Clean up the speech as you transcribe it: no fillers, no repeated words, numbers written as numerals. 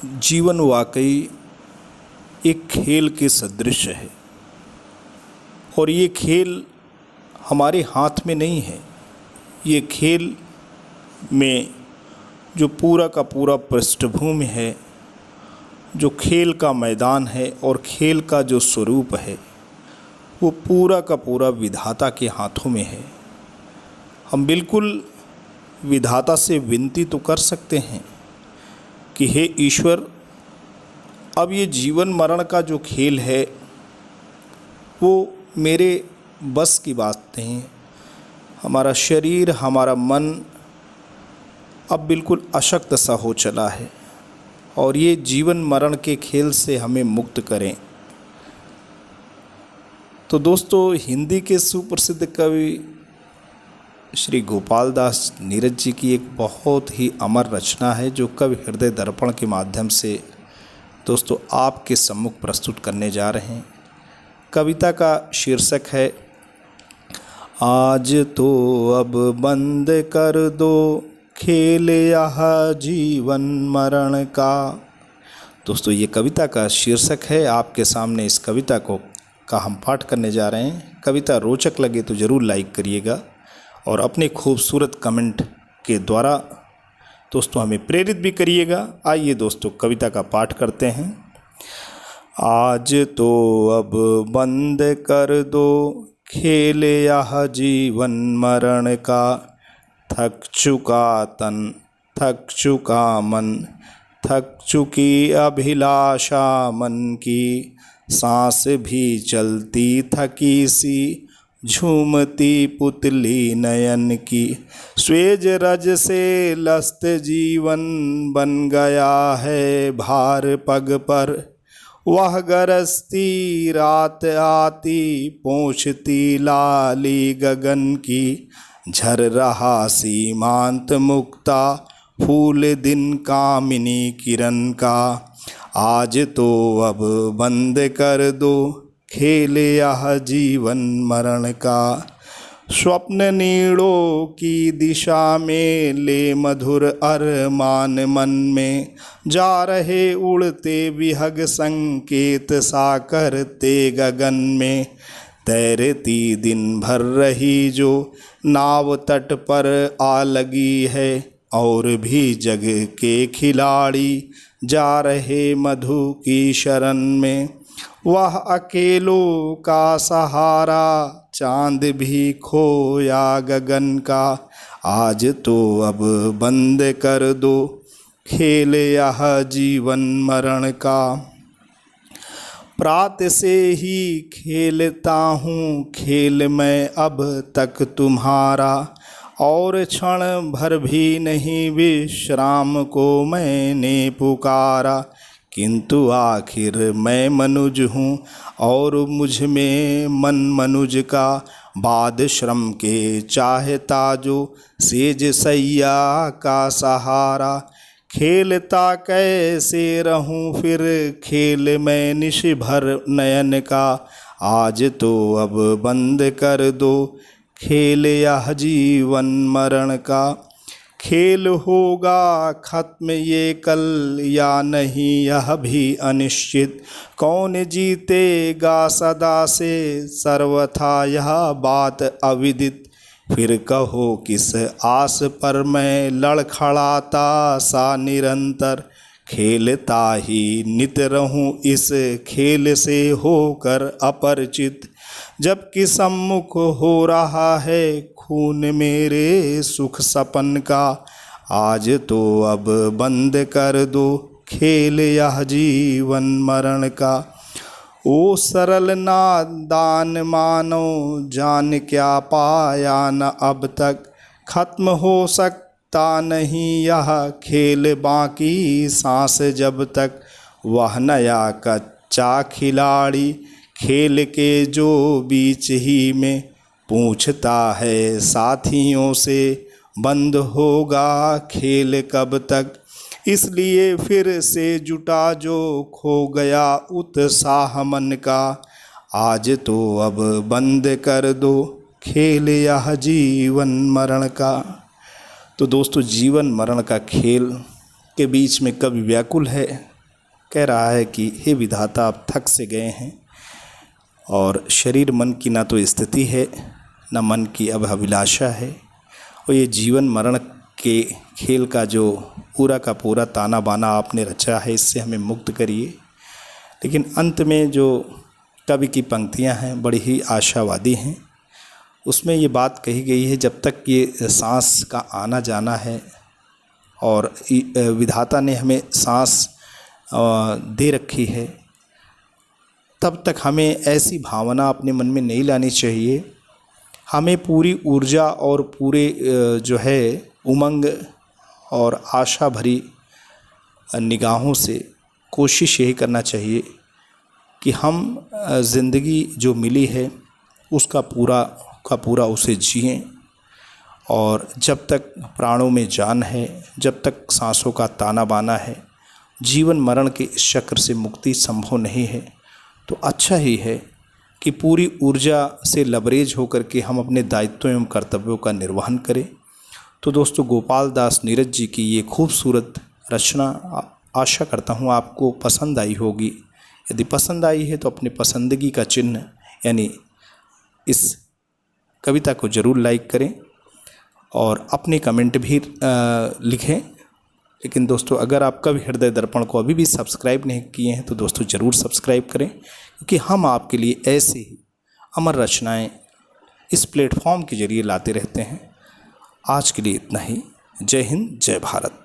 जीवन वाकई एक खेल के सदृश है और ये खेल हमारे हाथ में नहीं है। ये खेल में जो पूरा का पूरा पृष्ठभूमि है, जो खेल का मैदान है और खेल का जो स्वरूप है, वो पूरा का पूरा विधाता के हाथों में है। हम बिल्कुल विधाता से विनती तो कर सकते हैं कि हे ईश्वर, अब ये जीवन मरण का जो खेल है वो मेरे बस की बात नहीं। हमारा शरीर, हमारा मन अब बिल्कुल अशक्त सा हो चला है और ये जीवन मरण के खेल से हमें मुक्त करें। तो दोस्तों, हिंदी के सुप्रसिद्ध कवि श्री गोपाल दास नीरज जी की एक बहुत ही अमर रचना है जो कवि हृदय दर्पण के माध्यम से दोस्तों आपके सम्मुख प्रस्तुत करने जा रहे हैं। कविता का शीर्षक है आज तो अब बंद कर दो खेल यह जीवन मरण का। दोस्तों, ये कविता का शीर्षक है। आपके सामने इस कविता का हम पाठ करने जा रहे हैं। कविता रोचक लगे तो ज़रूर लाइक करिएगा और अपने खूबसूरत कमेंट के द्वारा दोस्तों हमें प्रेरित भी करिएगा। आइए दोस्तों, कविता का पाठ करते हैं। आज तो अब बंद कर दो खेल यह जीवन मरण का, थक चुका तन, थक चुका मन, थक चुकी अभिलाषा मन की, सांस भी चलती थकी सी, झूमती पुतली नयन की, स्वेज रज से लस्त जीवन बन गया है भार पग पर, वह गरजती रात आती पोंछती लाली गगन की, झर रहा सीमांत मुक्ता फूल दिन कामिनी किरण का, आज तो अब बंद कर दो खेल यह जीवन मरण का, स्वप्न नीड़ों की दिशा में ले मधुर अरमान मन में, जा रहे उड़ते विहग संकेत सा करते गगन में, तैरती दिन भर रही जो नाव तट पर आ लगी है, और भी जग के खिलाड़ी जा रहे मधु की शरण में, वह अकेलों का सहारा चांद भी खोया गगन का, आज तो अब बंद कर दो खेल यह जीवन मरण का, प्रात से ही खेलता हूँ खेल मैं अब तक तुम्हारा, और क्षण भर भी नहीं विश्राम को मैंने पुकारा, किंतु आखिर मैं मनुज हूँ और मुझ में मन मनुज का, बाद श्रम के चाहता जो सेज सैया का सहारा, खेलता कैसे रहूँ फिर खेल मैं निश भर नयन का, आज तो अब बंद कर दो खेल यह जीवन मरण का, खेल होगा खत्म ये कल या नहीं यह भी अनिश्चित, कौन जीतेगा सदा से सर्वथा यह बात अविदित, फिर कहो किस आस पर मैं लड़खड़ाता सा निरंतर, खेलता ही नित रहूं इस खेल से होकर अपरिचित, जबकि सम्मुख हो रहा है खून मेरे सुख सपन का, आज तो अब बंद कर दो खेल यह जीवन मरण का, ओ सरल नादान मानो जान क्या पाया न अब तक, खत्म हो सकता नहीं यह खेल बाकी सांस जब तक, वह नया कच्चा खिलाड़ी खेल के जो बीच ही में, पूछता है साथियों से बंद होगा खेल कब तक, इसलिए फिर से जुटा जो खो गया उत्साह मन का, आज तो अब बंद कर दो खेल यह जीवन मरण का। तो दोस्तों, जीवन मरण का खेल के बीच में कवि व्याकुल है, कह रहा है कि हे विधाता आप थक से गए हैं और शरीर मन की ना तो स्थिति है न मन की अब अभिलाषा है, और ये जीवन मरण के खेल का जो पूरा का पूरा ताना बाना आपने रचा है इससे हमें मुक्त करिए। लेकिन अंत में जो कवि की पंक्तियां हैं बड़ी ही आशावादी हैं। उसमें ये बात कही गई है, जब तक ये सांस का आना जाना है और विधाता ने हमें सांस दे रखी है, तब तक हमें ऐसी भावना अपने मन में नहीं लानी चाहिए। हमें पूरी ऊर्जा और पूरे जो है उमंग और आशा भरी निगाहों से कोशिश यही करना चाहिए कि हम ज़िंदगी जो मिली है उसका पूरा का पूरा उसे जिएं, और जब तक प्राणों में जान है, जब तक सांसों का ताना बाना है, जीवन मरण के इस चक्र से मुक्ति संभव नहीं है। तो अच्छा ही है कि पूरी ऊर्जा से लबरेज होकर के हम अपने दायित्वों एवं कर्तव्यों का निर्वहन करें। तो दोस्तों, गोपाल दास नीरज जी की ये खूबसूरत रचना आशा करता हूँ आपको पसंद आई होगी। यदि पसंद आई है तो अपने पसंदगी का चिन्ह यानी इस कविता को ज़रूर लाइक करें और अपने कमेंट भी लिखें। लेकिन दोस्तों, अगर आप कवि हृदय दर्पण को अभी भी सब्सक्राइब नहीं किए हैं तो दोस्तों ज़रूर सब्सक्राइब करें, क्योंकि हम आपके लिए ऐसे ही अमर रचनाएं इस प्लेटफॉर्म के ज़रिए लाते रहते हैं। आज के लिए इतना ही। जय हिंद, जय भारत।